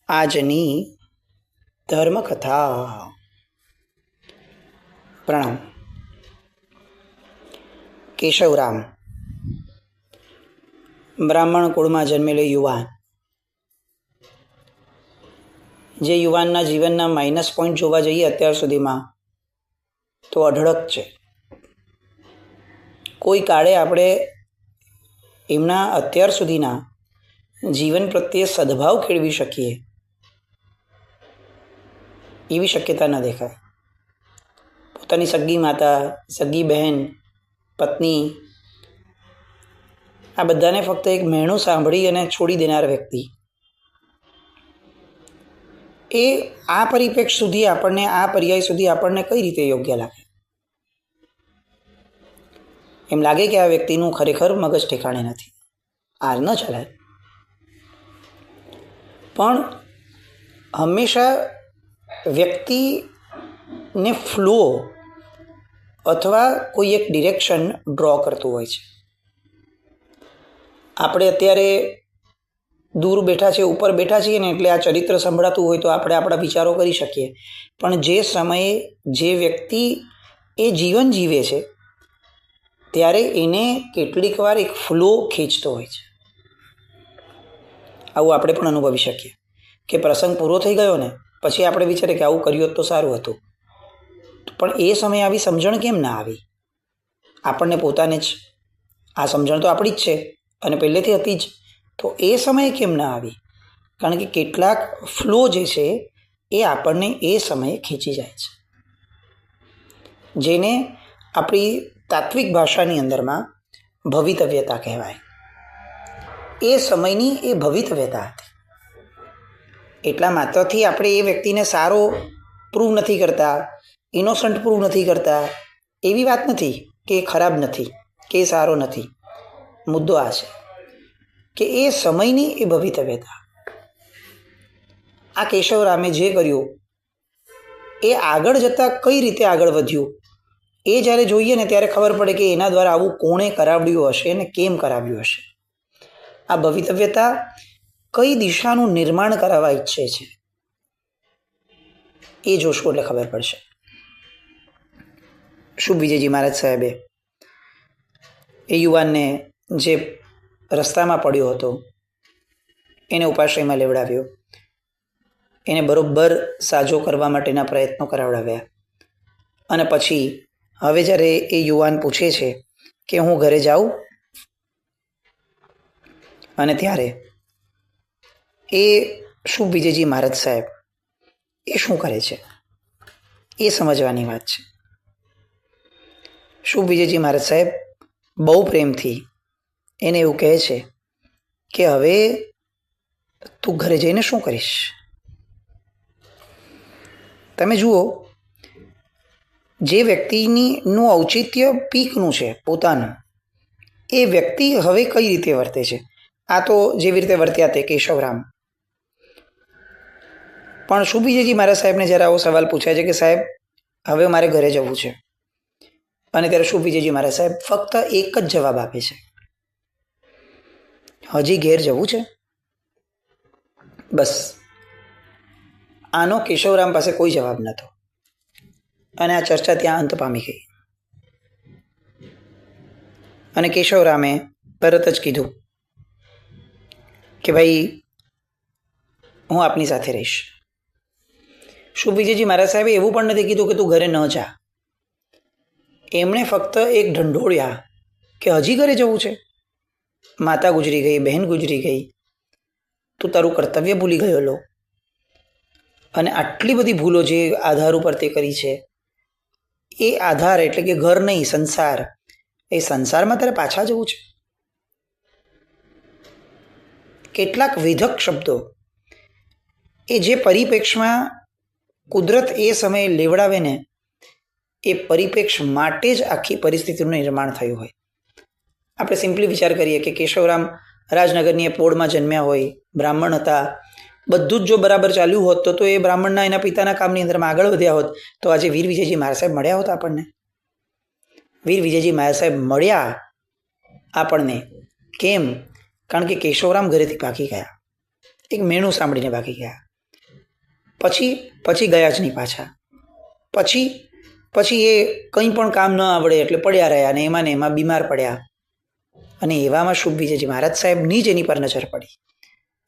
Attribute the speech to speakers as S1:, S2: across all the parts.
S1: આજની ધર્મકથા. પ્રણામ. કેશવરામ બ્રાહ્મણ કુળમાં જન્મેલો યુવાન, જે યુવાનના જીવનના માઇનસ પોઈન્ટ જોવા જઈએ અત્યાર સુધીમાં તો અઢળક છે. કોઈ કાળે આપણે એમના અત્યાર સુધીના જીવન પ્રત્યે સદભાવ કેળવી શકીએ એવી શક્યતા ન દેખાય. પોતાની સગી માતા, સગી બહેન, પત્ની, આ બધાને ફક્ત એક મહેણું સાંભળી અને છોડી દેનાર વ્યક્તિ, એ આ પરિપ્રેક્ષ સુધી આપણને, આ પર્યાય સુધી આપણને કઈ રીતે યોગ્ય લાગે? એમ લાગે કે આ વ્યક્તિનું ખરેખર મગજ ઠેકાણે નથી, આ ન ચલાય. પણ હંમેશા વ્યક્તિને ફ્લો અથવા કોઈ એક ડિરેક્શન ડ્રો કરતું હોય છે. આપણે અત્યારે દૂર બેઠા છીએ, ઉપર બેઠા છીએ ને એટલે આ ચરિત્ર સંભળાતું હોય તો આપણે આપણા વિચારો કરી શકીએ. પણ જે સમયે જે વ્યક્તિ એ જીવન જીવે છે ત્યારે એને કેટલીક વાર એક ફ્લો ખેંચતો હોય છે. આવું આપણે પણ અનુભવી શકીએ કે પ્રસંગ પૂરો થઈ ગયો ને પછી આપણે વિચારીએ કે આવું કર્યું તો સારું હતું, પણ એ સમયે આવી સમજણ કેમ ના આવી? આપણને પોતાને જ આ સમજણ તો આપણી જ છે અને પહેલેથી હતી જ, તો એ સમયે કેમ ના આવી? કારણ કે કેટલાક ફ્લો જે છે એ આપણને એ સમયે ખેંચી જાય છે, જેને આપણી તાત્વિક ભાષાની અંદરમાં ભવિતવ્યતા કહેવાય. એ સમયની એ ભવિતવ્યતા હતી. એટલા માત્રથી આપણે એ વ્યક્તિને સારો પ્રૂવ નથી કરતા, ઇનોસન્ટ પ્રૂવ નથી કરતા, એવી વાત નથી કે એ ખરાબ નથી કે એ સારો નથી. મુદ્દો આ છે કે એ સમયની એ ભવિતવ્યતા. આ કેશવરામે જે કર્યું એ આગળ જતાં કઈ રીતે આગળ વધ્યું એ જ્યારે જોઈએ ને ત્યારે ખબર પડે કે એના દ્વારા આવું કોણે કરાવ્યું હશે અને કેમ કરાવ્યું હશે. આ ભવિતવ્યતા કઈ દિશાનું નિર્માણ કરાવવા ઈચ્છે છે એ જોશું એટલે ખબર પડશે. શુભ વિજયજી મહારાજ સાહેબે એ યુવાનને જે રસ્તામાં પડ્યો હતો એને ઉપાશ્રયમાં લેવડાવ્યો, એને બરોબર સાજો કરવા માટેના પ્રયત્નો કરાવડાવ્યા. અને પછી હવે જ્યારે એ યુવાન પૂછે છે કે હું ઘરે જાઉં, અને ત્યારે એ શુભ વિજયજી મહારાજ સાહેબ એ શું કરે છે એ સમજવાની વાત છે. શુભ વિજયજી મહારાજ સાહેબ બહુ પ્રેમથી એને એવું કહે છે કે હવે તું ઘરે જઈને શું કરીશ? તમે જુઓ, જે વ્યક્તિનું ઔચિત્ય પીકનું છે પોતાનું, એ વ્યક્તિ હવે કઈ રીતે વર્તે છે. આ તો જેવી રીતે વર્ત્યા તે કેશવરામ. પણ શુભ વિજયજી મહારાજ સાહેબને જ્યારે આવો સવાલ પૂછાય છે કે સાહેબ હવે મારે ઘરે જવું છે, અને ત્યારે શુભ વિજયજી મહારાજ સાહેબ ફક્ત એક જ જવાબ આપે છે, હજી ઘેર જવું છે? બસ. આનો કેશવરામ પાસે કોઈ જવાબ નહોતો અને આ ચર્ચા ત્યાં અંત પામી ગઈ. અને કેશવરામે તરત જ કીધું કે ભાઈ હું આપની સાથે રહીશ. શુભ વિજયજી મહારાજ સાહેબે એવું પણ નથી કીધું કે તું ઘરે ન જા. એમણે ફક્ત એક ઢંઢોળ્યા કે હજી ઘરે જવું છે? માતા ગુજરી ગઈ, બહેન ગુજરી ગઈ, તું તારું કર્તવ્ય ભૂલી ગયેલો, અને આટલી બધી ભૂલો જે આધાર ઉપર તે કરી છે, એ આધાર એટલે કે ઘર નહીં, સંસાર, એ સંસારમાં તારે પાછા જવું છે? કેટલાક વિધક શબ્દો એ જે પરિપ્રેક્ષમાં કુદરત એ સમયે લેવડાવે ને એ પરિપ્રેક્ષ માટે જ આખી પરિસ્થિતિનું નિર્માણ થયું હોય. આપણે સિમ્પલી વિચાર કરીએ કે કેશવરામ રાજનગરની એ પોળમાં જન્મ્યા હોય, બ્રાહ્મણ હતા, બધું જ જો બરાબર ચાલ્યું હોત તો એ બ્રાહ્મણના એના પિતાના કામની અંદરમાં આગળ વધ્યા હોત તો આજે વીર વિજયજી મહારાજ સાહેબ મળ્યા હોત આપણને. વીર વિજયજી મહારાજ સાહેબ મળ્યા આપણને કેમ? કારણ કે કેશવરામ ઘરેથી ભાગી ગયા, એક મેણું સાંભળીને ભાગી ગયા. પછી ગયા જ નહીં પાછા. પછી એ કંઈ પણ કામ ન આવડે એટલે પડ્યા રહ્યા અને એમાં બીમાર પડ્યા. અને એવામાં શુભ વિજયજી મહારાજ સાહેબની જ એની પર નજર પડી.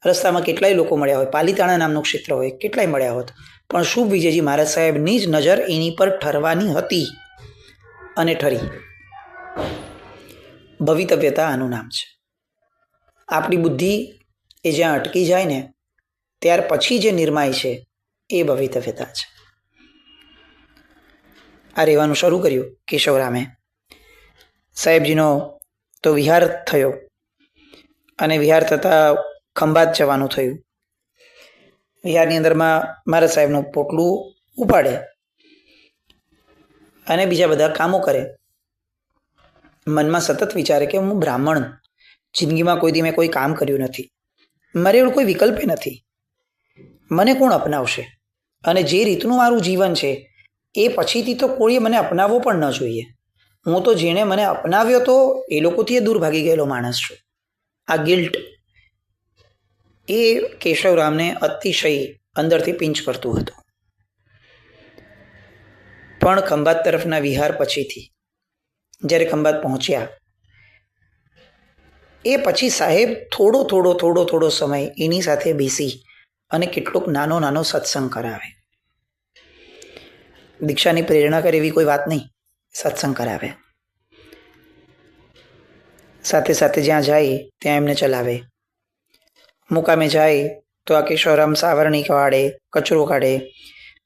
S1: રસ્તામાં કેટલાય લોકો મળ્યા હોય, પાલીતાણા નામનું ક્ષેત્ર હોય, કેટલાય મળ્યા હોત, પણ શુભ વિજયજી મહારાજ સાહેબની જ નજર એની પર ઠરવાની હતી અને ઠરી. ભવિતવ્યતા આનું નામ છે. આપણી બુદ્ધિ એ જ્યાં અટકી જાય ને ત્યાર પછી જે નિર્માય છે એ ભવિતવ્યતા છે. આ રહેવાનું શરૂ કર્યું કેશવરામે. સાહેબજીનો તો વિહાર થયો અને વિહાર થતાં ખંભાત જવાનું થયું. વિહારની અંદરમાં મહારાજ સાહેબનું પોટલું ઉપાડે અને બીજા બધા કામો કરે. મનમાં સતત વિચારે કે હું બ્રાહ્મણ, જિંદગીમાં કોઈ દી મેં કોઈ કામ કર્યું નથી, મારે એવું કોઈ વિકલ્પે નથી, મને કોણ અપનાવશે? અને જે રીતનું મારું જીવન છે એ પછીથી તો કોઈએ મને અપનાવવો પણ ન જોઈએ. હું તો જેણે મને અપનાવ્યો તો એ લોકોથી દૂર ભાગી ગયેલો માણસ છું. આ ગિલ્ટ એ કેશવરામને અતિશય અંદરથી પિંચ કરતું હતું. પણ ખંભાત તરફના વિહાર પછીથી જ્યારે ખંભાત પહોંચ્યા એ પછી સાહેબ થોડો સમય એની સાથે બેસી અને કેટલોક નાનો સત્સંગ કરાવે. દીક્ષાની પ્રેરણા કરે એવી કોઈ વાત નહીં, સત્સંગ કરાવે. સાથે સાથે જ્યાં જાય ત્યાં એમને ચલાવે. મુકામે જાય તો આ કેશવરામ સાવરણી કાઢે, કચરો કાઢે,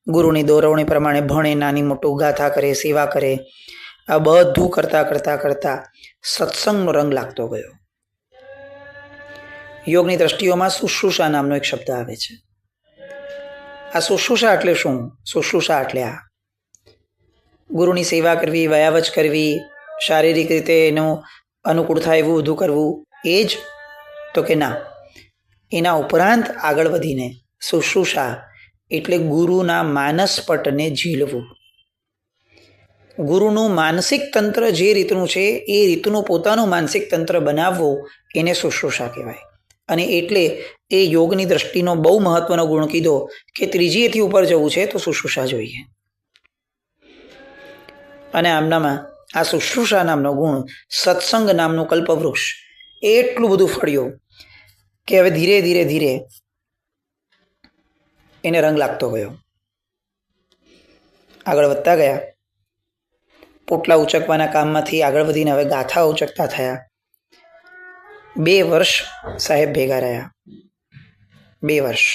S1: ગુરુની દોરવણી પ્રમાણે ભણે, નાની મોટું ગાથા કરે, સેવા કરે. આ બધું કરતા સત્સંગનો રંગ લાગતો ગયો. યોગની દ્રષ્ટિઓમાં શુશ્રુષા નામનો એક શબ્દ આવે છે. આ શુશ્રુષા એટલે શું? શુશ્રુષા એટલે આ ગુરુની સેવા કરવી, વયાવચ કરવી, શારીરિક રીતે એનું અનુકૂળ થાય એવું બધું કરવું, એ જ તો કે ના. એના ઉપરાંત આગળ વધીને શુશ્રુષા એટલે ગુરુના માનસપટને ઝીલવું. ગુરુનું માનસિક તંત્ર જે રીતનું છે એ રીતનું પોતાનું માનસિક તંત્ર બનાવવું, એને શુશ્રુષા કહેવાય. અને એટલે એ યોગની દ્રષ્ટિનો બહુ મહત્વનો ગુણ કીધો કે ત્રીજીએથી ઉપર જવું છે તો શુશ્રુષા જોઈએ. અને આમનામાં આ શુશ્રુષા નામનો ગુણ, સત્સંગ નામનું કલ્પવૃક્ષ એટલું બધું ફળ્યું કે હવે ધીરે એને રંગ લાગતો ગયો. આગળ વધતા ગયા. પોટલા ઉચકવાના કામમાંથી આગળ વધીને હવે ગાથા ઉચકતા થયા. 2 વર્ષ સાહેબ ભેગા રહ્યા. 2 વર્ષ.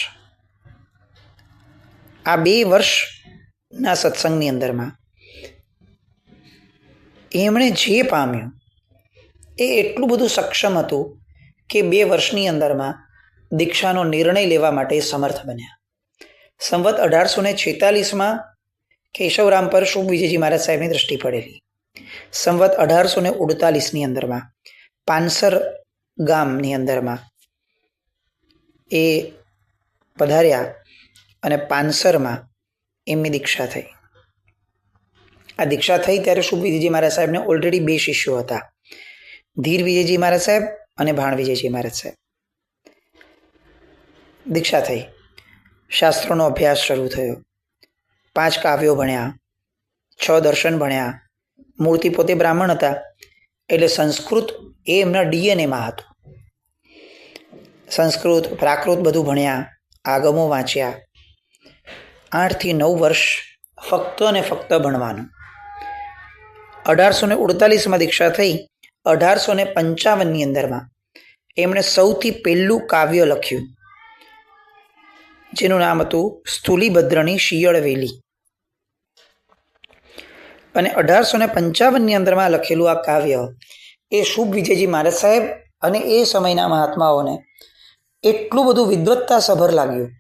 S1: આ 2 વર્ષના સત્સંગની અંદરમાં એમણે જે પામ્યું એ એટલું બધું સક્ષમ હતું કે 2 વર્ષની અંદરમાં દીક્ષાનો નિર્ણય લેવા માટે સમર્થ બન્યા. સંવત 1846માં કેશવરામ પર શુભ વિજયજી મહારાજ સાહેબની દ્રષ્ટિ પડેલી. સંવત 1848ની અંદરમાં પાનસર ગામની અંદરમાં એ પધાર્યા અને પાનસરમાં એમની દીક્ષા થઈ. આ દીક્ષા થઈ ત્યારે શુભ વિજયજી મહારાજ સાહેબને ઓલરેડી 2 શિષ્યો હતા, ધીર વિજયજી મહારાજ સાહેબ અને ભાણ વિજયજી મહારાજ સાહેબ. દીક્ષા થઈ, શાસ્ત્રોનો અભ્યાસ શરૂ થયો, 5 કાવ્યો ભણ્યા, 6 દર્શન ભણ્યા. મૂર્તિ પોતે બ્રાહ્મણ હતા એટલે સંસ્કૃત એ એમના ડીએનએમાં હતું. સંસ્કૃત, પ્રાકૃત બધું ભણ્યા, આગમો વાંચ્યા. 8 થી 9 વર્ષ ફક્ત ને ફક્ત ભણવાનું. 1848માં દીક્ષા થઈ. 1855ની અંદરમાં એમણે સૌથી પહેલું કાવ્ય લખ્યું જેનું નામ હતું સ્થૂલીભદ્રની શિયળ વેલી. અને 1855ની અંદરમાં લખેલું આ કાવ્ય એ શુભ વિજયજી મહારાજ સાહેબ અને એ સમયના મહાત્માઓને એટલું બધું વિદ્વત્તા સભર લાગ્યું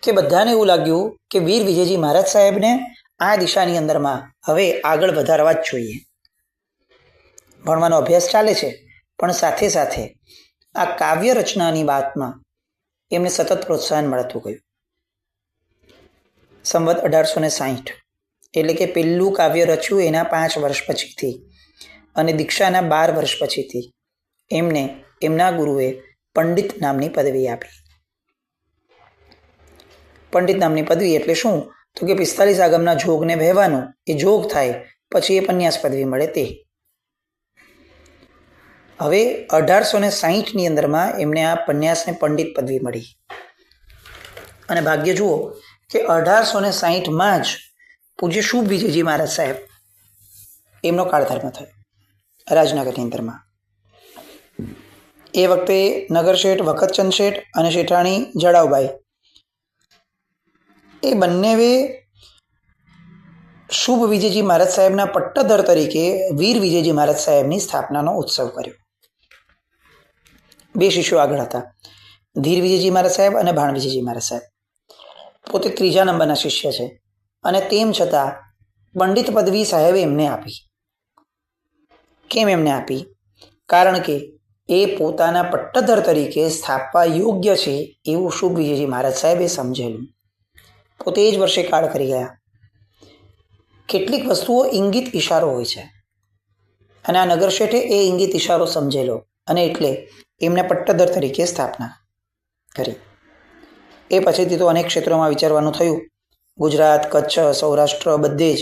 S1: કે બધાને એવું લાગ્યું કે વીર વિજયજી મહારાજ સાહેબને આ દિશાની અંદરમાં હવે આગળ વધારવા જ જોઈએ. ભણવાનો અભ્યાસ ચાલે છે પણ સાથે સાથે આ કાવ્ય રચનાની વાતમાં એમને સતત પ્રોત્સાહન મળતું ગયું. સંવત 1860 એટલે કે પહેલું કાવ્ય રચ્યું એના 5 વર્ષ પછીથી અને દીક્ષાના 12 વર્ષ પછીથી એમને એમના ગુરુએ પંડિત નામની પદવી આપી. પંડિત નામની પદવી એટલે શું? તો કે 45 આગમના જોગને વહેવાનું, એ જોગ થાય પછી એ પન્યાસ પદવી મળે તે. હવે 1860ની અંદરમાં એમને આ પન્યાસને પંડિત પદવી મળી. અને ભાગ્ય જુઓ કે 1860માં જ પૂજ્ય શુભ વિજયજી મહારાજ સાહેબ એમનો કાળધર્મ થયો રાજનગરની અંદરમાં. એ વખતે નગર શેઠ વખતચંદ શેઠ અને શેઠાણી જડાવબાઈ એ બંનેએ શુભ વિજયજી મહારાજ સાહેબના પટ્ટધર તરીકે વીર વિજયજી મહારાજ સાહેબની સ્થાપનાનો ઉત્સવ કર્યો. બે શિષ્યો આગળ હતા, ધીર વિજયજી મહારાજ સાહેબ અને ભાણ વિજયજી મહારાજ સાહેબ. પોતે ત્રીજા નંબરના શિષ્ય છે અને તેમ છતાં પંડિત પદવી સાહેબે એમને આપી. કેમ એમને આપી? કારણ કે એ પોતાના પટ્ટધર તરીકે સ્થાપવા યોગ્ય છે એવું શુભ વિજયજી મહારાજ સાહેબે સમજેલું. પોતે એ જ વર્ષે કાળ કરી ગયા. કેટલીક વસ્તુઓ ઇંગિત ઇશારો હોય છે અને આ નગર શેઠે એ ઇંગિત ઇશારો સમજેલો અને એટલે એમને પટ્ટધર તરીકે સ્થાપના કરી. એ પછીથી તો અનેક ક્ષેત્રોમાં વિચારવાનું થયું. ગુજરાત, કચ્છ, સૌરાષ્ટ્ર બધે જ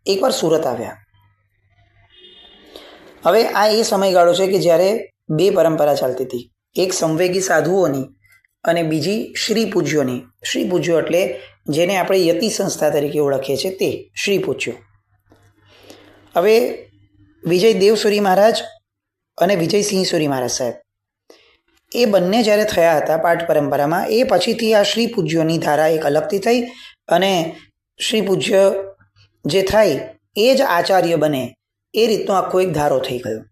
S1: એકવાર સુરત આવ્યા. હવે આ એ સમયગાળો છે કે જ્યારે બે પરંપરા ચાલતી હતી, એક સંવેગી સાધુઓની અને બીજી શ્રી પૂજ્યોની. શ્રી પૂજ્યો એટલે જેને આપણે યતિ સંસ્થા તરીકે ઓળખીએ છીએ તે શ્રી પૂજ્યો. હવે વિજય દેવસુરી મહારાજ અને વિજયસિંહ સુરી મહારાજ સાહેબ એ બંને જ્યારે થયા હતા પાઠ પરંપરામાં, એ પછીથી આ શ્રી પૂજ્યોની ધારા એક અલગથી થઈ અને શ્રી પૂજ્ય જે થાય એ જ આચાર્ય બને એ રીતનો આખો એક ધારો થઈ ગયો.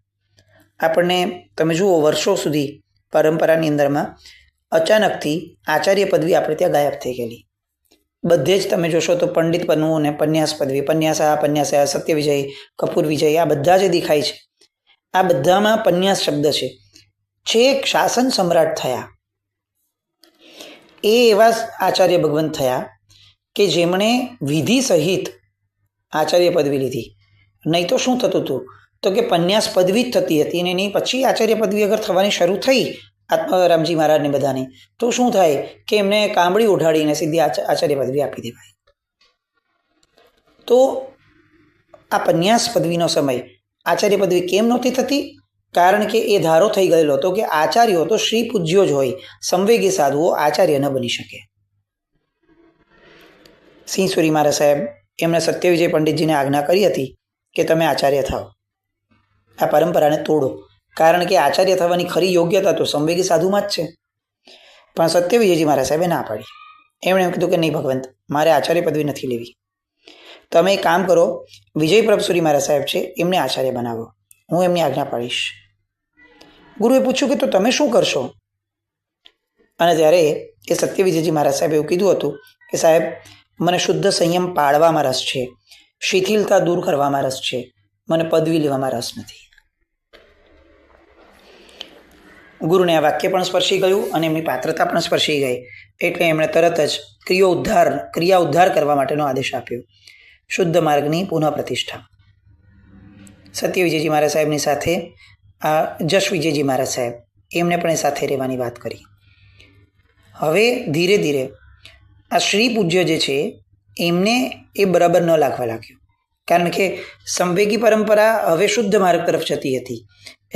S1: આપણને તમે જુઓ વર્ષો સુધી પરંપરાની અંદરમાં અચાનકથી આચાર્ય પદવી આપણે ત્યાં ગાયબ થઈ ગયેલી. બધે જ તમે જોશો તો પંડિત બનવું અને પન્યાસ પદવી, પન્યાસા, સત્ય વિજય, કપૂર વિજય, આ બધા જે દેખાય છે આ બધામાં પન્યાસ શબ્દ છે. છેક શાસન સમ્રાટ થયા એ એવા આચાર્ય ભગવંત થયા કે જેમણે વિધિ સહિત આચાર્ય પદવી લીધી. નહીં તો શું થતું હતું તો કે પન્યાસ પદવી જ થતી હતી અને એની પછી આચાર્ય પદવી અગર થવાની શરૂ થઈ આત્મારામજી મહારાજને બધાની, તો શું થાય કે એમને કાંબળી ઉઢાડીને સીધી આચાર્ય પદવી આપી દેવાય. તો આ પન્યાસ પદવીનો સમય આચાર્ય પદવી કેમ નહોતી થતી? કારણ કે એ ધારો થઈ ગયેલો હતો કે આચાર્યો તો શ્રી પૂજ્યો જ હોય, સંવેગી સાધુઓ આચાર્ય ન બની શકે. સિંહ સુરી મહારાજ સાહેબ એમણે સત્યવિજય પંડિતજીને આજ્ઞા કરી હતી કે તમે આચાર્ય થાઓ, આ પરંપરાને તોડો. કારણ કે આચાર્ય થવાની ખરી યોગ્યતા તો સંવેગી સાધુમાં જ છે. પણ સત્યવિજયજી મહારાજ સાહેબે ના પાડી. એમણે એમ કીધું કે નહીં ભગવંત, મારે આચાર્ય પદવી નથી લેવી. તમે એક કામ કરો, વિજય પ્રભસુરી મહારાજ સાહેબ છે એમને આચાર્ય બનાવો, હું એમની આજ્ઞા પાડીશ. ગુરુએ પૂછ્યું કે તો તમે શું કરશો? અને ત્યારે એ સત્યવિજયજી મહારાજ સાહેબ એવું કીધું હતું કે સાહેબ, મને શુદ્ધ સંયમ પાળવામાં રસ છે, શિથિલતા દૂર કરવામાં રસ છે, મને પદવી લેવામાં રસ નથી. ગુરુને આ વાક્ય પણ સ્પર્શી ગયું અને એમની પાત્રતા પણ સ્પર્શી ગઈ. એટલે એમણે તરત જ ક્રિયા ઉદ્ધાર કરવા માટેનો આદેશ આપ્યો, શુદ્ધ માર્ગની પુનઃ પ્રતિષ્ઠા. સત્ય વિજયજી મહારાજ સાહેબની સાથે આ જશ વિજયજી મહારાજ સાહેબ એમને પણ એ સાથે રહેવાની વાત કરી. હવે ધીરે ધીરે આ શ્રી પૂજ્ય જે છે એમને એ બરાબર ન લાગવા લાગ્યું. કારણ કે સંવેગી પરંપરા હવે શુદ્ધ માર્ગ તરફ જતી હતી.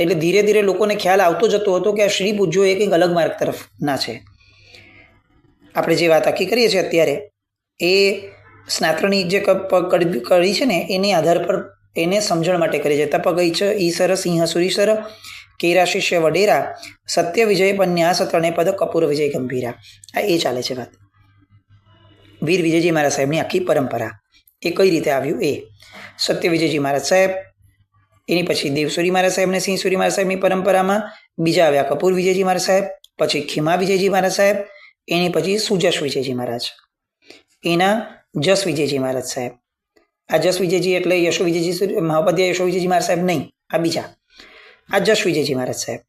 S1: એટલે ધીરે ધીરે લોકોને ખ્યાલ આવતો જતો હતો કે આ શ્રી પૂજ્યો એ કંઈક અલગ માર્ગ તરફ ના છે. આપણે જે વાત આખી કરીએ છીએ અત્યારે એ સ્નાત્રની જે કડી છે ને એની આધાર પર એને સમજણ માટે કરી છે. તપગઈ છે ઈસર સિંહ સુરીસર કેરા શિષ્ય વડેરા સત્ય વિજય પન્યાસ ત્રણે પદ કપૂર વિજય ગંભીરા. આ એ ચાલે છે વાત. વીર વિજયજી મહારાજ સાહેબની આખી પરંપરા એ કઈ રીતે આવ્યું એ સત્ય વિજયજી મહારાજ સાહેબ, એની પછી દેવસુરી મહારાજ સાહેબ ને સિંહ સુરી મહારાજ સાહેબની પરંપરામાં બીજા આવ્યા કપૂર વિજયજી મહારાજ સાહેબ, પછી ખીમા વિજયજી મહારાજ સાહેબ, એની પછી સુજશ વિજયજી મહારાજ, એના જસ વિજયજી મહારાજ સાહેબ. આ જસ વિજયજી એટલે યશો વિજયજી મહોપાધ્યાય યશો વિજયજી મહારાજ સાહેબ નહીં, આ બીજા, આ જશ વિજયજી મહારાજ સાહેબ.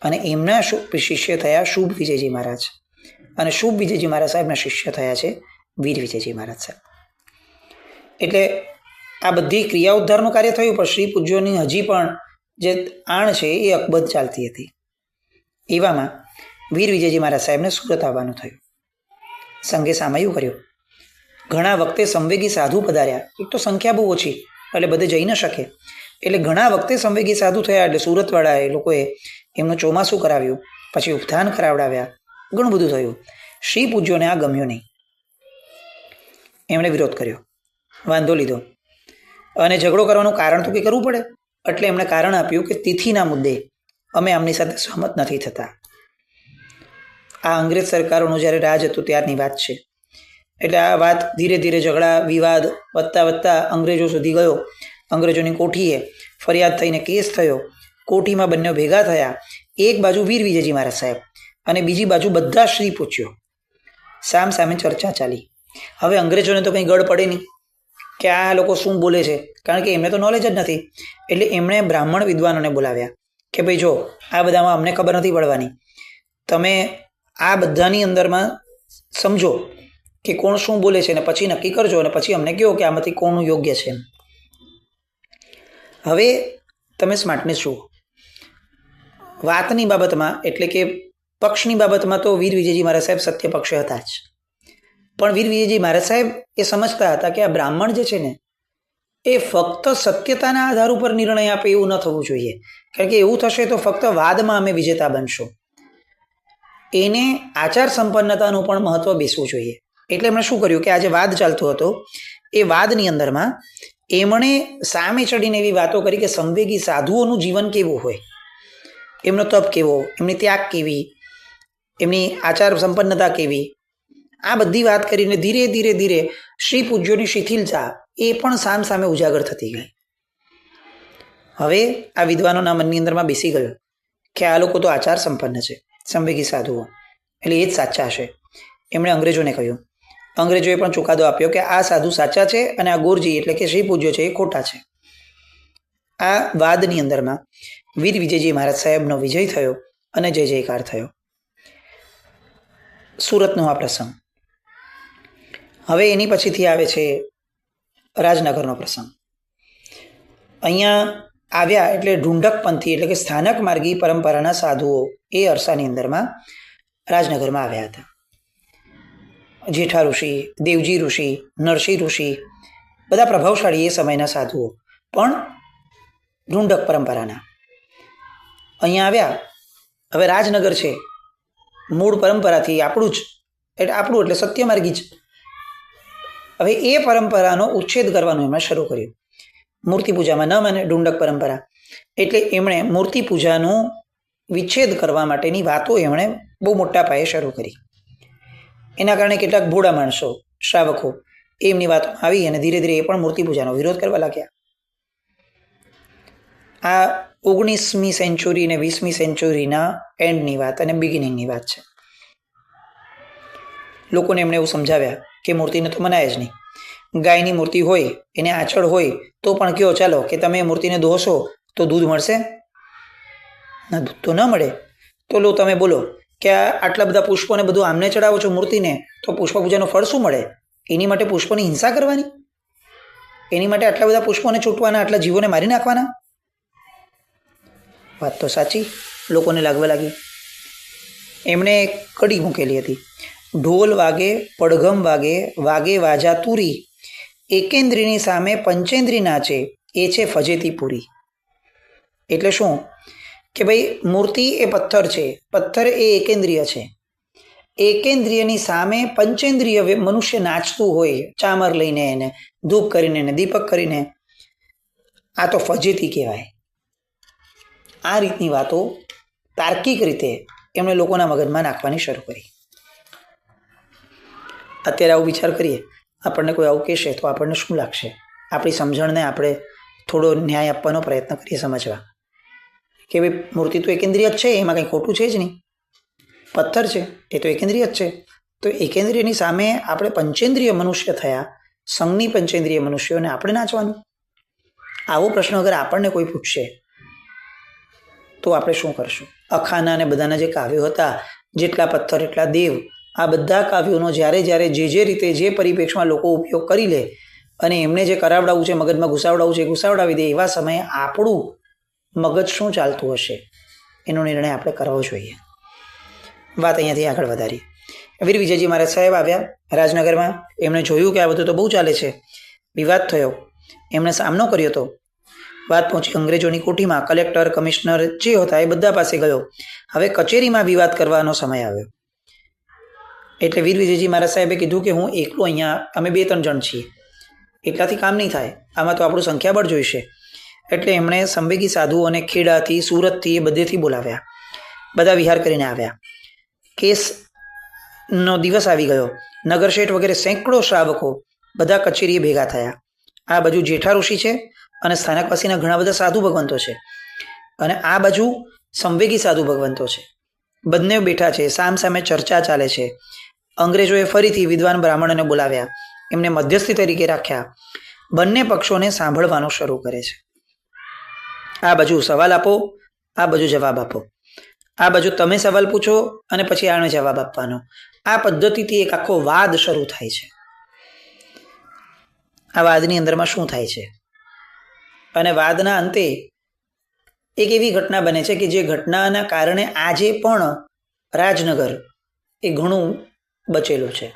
S1: અને એમના શિષ્ય થયા શુભ વિજયજી મહારાજ અને શુભ વિજયજી મહારાજ સાહેબના શિષ્ય થયા છે વીર વિજયજી મહારાજ સાહેબ. એટલે આ બધી ક્રિયા ઉદ્ધારનું કાર્ય થયું, પણ શ્રી પૂજ્યોની હજી પણ જે આણ છે એ અકબંધ ચાલતી હતી. એવામાં વીર વિજયજી મહારાજ સાહેબને સુરત આવવાનું થયું. સંઘે સામયું કર્યું. ઘણા વખતે સંવેગી સાધુ પધાર્યા. એક તો સંખ્યા બહુ ઓછી એટલે બધે જઈ ન શકે, એટલે ઘણા વખતે સંવેગી સાધુ થયા. એટલે સુરતવાળા એ લોકોએ એમનું ચોમાસું કરાવ્યું, પછી ઉપથાન કરાવડાવ્યા, ઘણું બધું થયું. શ્રી પૂજ્યોને આ ગમ્યું નહીં. એમણે વિરોધ કર્યો, વાંધો લીધો, અને ઝઘડો કરવાનું કારણ તો કંઈ કરવું પડે. એટલે એમણે કારણ આપ્યું કે તિથિના મુદ્દે અમે આમની સાથે સહમત નથી થતા. આ અંગ્રેજ સરકારોનું જ્યારે રાજ હતું ત્યારની વાત છે. એટલે આ વાત ધીરે ધીરે ઝઘડા વિવાદ વધતા વધતા અંગ્રેજો સુધી ગયો. અંગ્રેજોની કોઠીએ ફરિયાદ થઈને કેસ થયો. કોઠીમાં બંને ભેગા થયા. એક બાજુ વીર વિજયજી મહારાજ સાહેબ અને બીજી બાજુ બધા શ્રી પૂજ્યો. સામ સામે ચર્ચા ચાલી. હવે અંગ્રેજોને તો કંઈ ગળ પડે નહીં કે આ લોકો શું બોલે છે, કારણ કે એમને તો નોલેજ જ નથી. એટલે એમણે બ્રાહ્મણ વિદ્વાનોને બોલાવ્યા કે ભાઈ જો આ બધામાં અમને ખબર નથી પડવાની, તમે આ બધાની અંદરમાં સમજો કે કોણ શું બોલે છે, અને પછી નક્કી કરજો, અને પછી અમને કહો કે આમાંથી કોનું યોગ્ય છે. હવે તમે સ્માર્ટનેસ જુઓ વાતની બાબતમાં, એટલે કે પક્ષની બાબતમાં તો વીર વિજયજી મહારાજ સાહેબ સત્ય પક્ષે હતા જ. પણ વીર વિજયજી મહારાજ સાહેબ એ સમજતા હતા કે આ બ્રાહ્મણ જે છે ને એ ફક્ત સત્યતાના આધાર ઉપર નિર્ણય આપે એવું ન થવું જોઈએ, કારણ કે એવું થશે તો ફક્ત વાદમાં અમે વિજેતા બનશું. એને આચાર સંપન્નતાનું પણ મહત્વ બેસવું જોઈએ. એટલે એમણે શું કર્યું કે આજે વાદ ચાલતો હતો એ વાદની અંદરમાં એમણે સામે ચડીને એવી વાતો કરી કે સંવેગી સાધુઓનું જીવન કેવું હોય, એમનો તપ કેવો, એમની ત્યાગ કેવી, એમની આચાર સંપન્નતા કેવી, આ બધી વાત કરીને ધીરે ધીરે ધીરે શ્રી પૂજ્યોની શિથિલતા એ પણ સામ સામે ઉજાગર થતી ગઈ. હવે આ વિદ્વાનોના મનની અંદરમાં બેસી ગયો કે આ લોકો તો આચાર સંપન્ન છે, સંવેગી સાધુઓ, એટલે એ જ સાચા છે. એમણે અંગ્રેજોને કહ્યું. અંગ્રેજોએ પણ ચુકાદો આપ્યો કે આ સાધુ સાચા છે અને આ ગોરજી એટલે કે શ્રી પૂજ્યો છે એ ખોટા છે. આ વાદની અંદરમાં વીર વિજયજી મહારાજ સાહેબનો વિજય થયો અને જય જયકાર થયો. સુરતનો આ પ્રસંગ. હવે એની પછીથી આવે છે રાજનગરનો પ્રસંગ. અહીંયા આવ્યા એટલે ઢુંઢક પંથી એટલે કે સ્થાનક માર્ગી પરંપરાના સાધુઓ એ અરસાની અંદરમાં રાજનગરમાં આવ્યા હતા. જેઠા ઋષિ, દેવજી ઋષિ, નરસિંહ ઋષિ, બધા પ્રભાવશાળી એ સમયના સાધુઓ, પણ ઢુંઢક પરંપરાના અહીંયા આવ્યા. હવે રાજનગર છે, મૂળ પરંપરાથી આપણું એટલે સત્યમાર્ગી જ. હવે એ પરંપરાનો ઉચ્છેદ કરવાનું એમણે શરૂ કર્યું. મૂર્તિ પૂજામાં ન માને ઢુંઢક પરંપરા, એટલે એમણે મૂર્તિ પૂજાનું વિચ્છેદ કરવા માટેની વાતો એમણે બહુ મોટા પાયે શરૂ કરી. એના કારણે કેટલાક ભોળા માણસો, શ્રાવકો એમની વાતો આવી અને ધીરે ધીરે એ પણ મૂર્તિ પૂજાનો વિરોધ કરવા લાગ્યા. આ 19મી સેન્ચુરી અને 20મી સેન્ચુરીના એન્ડની વાત અને બિગિનિંગની વાત છે. લોકોને એમણે એવું સમજાવ્યા કે મૂર્તિને તો મનાય જ નહીં. ગાયની મૂર્તિ હોય, એને આંચળ હોય તો પણ કહો ચાલો કે તમે એ મૂર્તિને દોહશો તો દૂધ મળશે? ના, દૂધ તો ન મળે. તો લો તમે બોલો કે આટલા બધા પુષ્પોને બધું આમને ચડાવો છો મૂર્તિને, તો પુષ્પ પૂજાનું ફળ શું મળે? એની માટે પુષ્પોની હિંસા કરવાની? એની માટે આટલા બધા પુષ્પોને છૂટવાના, આટલા જીવોને મારી નાખવાના? વાત તો સાચી લોકોને લાગવા લાગી. એમણે કડી મૂકેલી હતી, ઢોલ વાગે પડઘમ વાગે, વાગે વાજા તુરી, એકેન્દ્રીની સામે પંચેન્દ્રી નાચે, એ છે ફજેતી પૂરી. એટલે શું કે ભાઈ મૂર્તિ એ પથ્થર છે, પથ્થર એ એકેન્દ્રિય છે. એકેન્દ્રિયની સામે પંચેન્દ્રિય મનુષ્ય નાચતું હોય, ચામર લઈને એને, ધૂપ કરીને એને, દીપક કરીને, આ તો ફજેતી કહેવાય. આ રીતની વાતો તાર્કિક રીતે એમણે લોકોના મગજમાં નાખવાની શરૂ કરી. અત્યારે આવું વિચાર કરીએ, આપણને કોઈ આવું કહેશે તો આપણને શું લાગશે? આપણી સમજણને આપણે થોડો ન્યાય આપવાનો પ્રયત્ન કરીએ, સમજવા કે ભાઈ મૂર્તિ તો એકેન્દ્રિય જ છે, એમાં કંઈ ખોટું છે જ નહીં. પથ્થર છે એ તો એકેન્દ્રિય જ છે. તો એકેન્દ્રિયની સામે આપણે પંચેન્દ્રિય મનુષ્ય થયા, સંઘની પંચેન્દ્રિય મનુષ્યોને આપણે નાચવાનું? આવો પ્રશ્ન અગર આપણને કોઈ પૂછશે તો આપણે શું કરશું? અખાના અને બધાના જે કાવ્યો હતા, જેટલા પથ્થર એટલા દેવ, આ બધા કાવ્યોનો જ્યારે જે રીતે જે પરિપ્રેક્ષમાં લોકો ઉપયોગ કરી લે અને એમને જે કરાવડાવવું છે, મગજમાં ઘુસાવડાવવું છે, ઘુસાવડાવી દે, એવા સમયે આપણું મગજ શું ચાલતું હશે એનો નિર્ણય આપણે કરવો જોઈએ. વાત અહીંયાથી આગળ વધારીએ. વીર વિજયજી મહારાજ સાહેબ આવ્યા રાજનગરમાં. એમણે જોયું કે આ બધું તો બહુ ચાલે છે. વિવાદ થયો. એમણે સામનો કર્યો હતો. વાત પહોંચી અંગ્રેજોની કોઠીમાં. કલેક્ટર, કમિશનર જે હતા એ બધા પાસે ગયો. હવે કચેરીમાં વિવાદ કરવાનો સમય આવ્યો. એટલે વીર વિજયજી મહારાજ સાહેબે કીધું કે હું એકલું અહીંયા, અમે 2-3 જણ છીએ, એટલાથી કામ નહીં થાય, આમાં તો આપણું સંખ્યાબળ જોઈશે. એટલે એમણે સંવેગી સાધુઓને ખેડાથી, સુરતથી, એ બધેથી બોલાવ્યા. બધા વિહાર કરીને આવ્યા. કેસનો દિવસ આવી ગયો. નગરશેઠ વગેરે સેંકડો શ્રાવકો બધા કચેરીએ ભેગા થયા. આ બાજુ જેઠા ઋષિ છે અને સ્થાનકવાસીના ઘણા બધા સાધુ ભગવંતો છે, અને આ બાજુ સંવેગી સાધુ ભગવંતો છે. બંને બેઠા છે, સામ સામે ચર્ચા ચાલે છે. અંગ્રેજોએ ફરીથી વિદ્વાન બ્રાહ્મણોને બોલાવ્યા, એમને મધ્યસ્થી તરીકે રાખ્યા. બંને પક્ષોને સાંભળવાનું શરૂ કરે છે. આ બાજુ સવાલ આપો, આ બાજુ જવાબ આપો. આ બાજુ તમે સવાલ પૂછો અને પછી આને જવાબ આપવાનો. આ પદ્ધતિથી એક આખો વાદ શરૂ થાય છે. આ વાદની અંદરમાં શું થાય છે? અને વાદના અંતે એક એવી ઘટના બને છે કે જે ઘટનાના કારણે આજે પણ રાજનગર એ ઘણું બચેલું છે.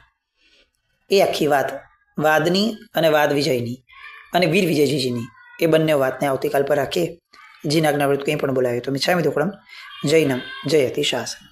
S1: એ આખી વાત વાદની અને વાદ વિજયની અને વીર વિજયજીની, એ બંને વાતને આવતીકાલ પર રાખીએ. જીના આજ્ઞાવૃત્ત કંઈ પણ બોલાવે તો મિચ્છામિ દુક્કડમ. જૈનમ જયતિ શાસન.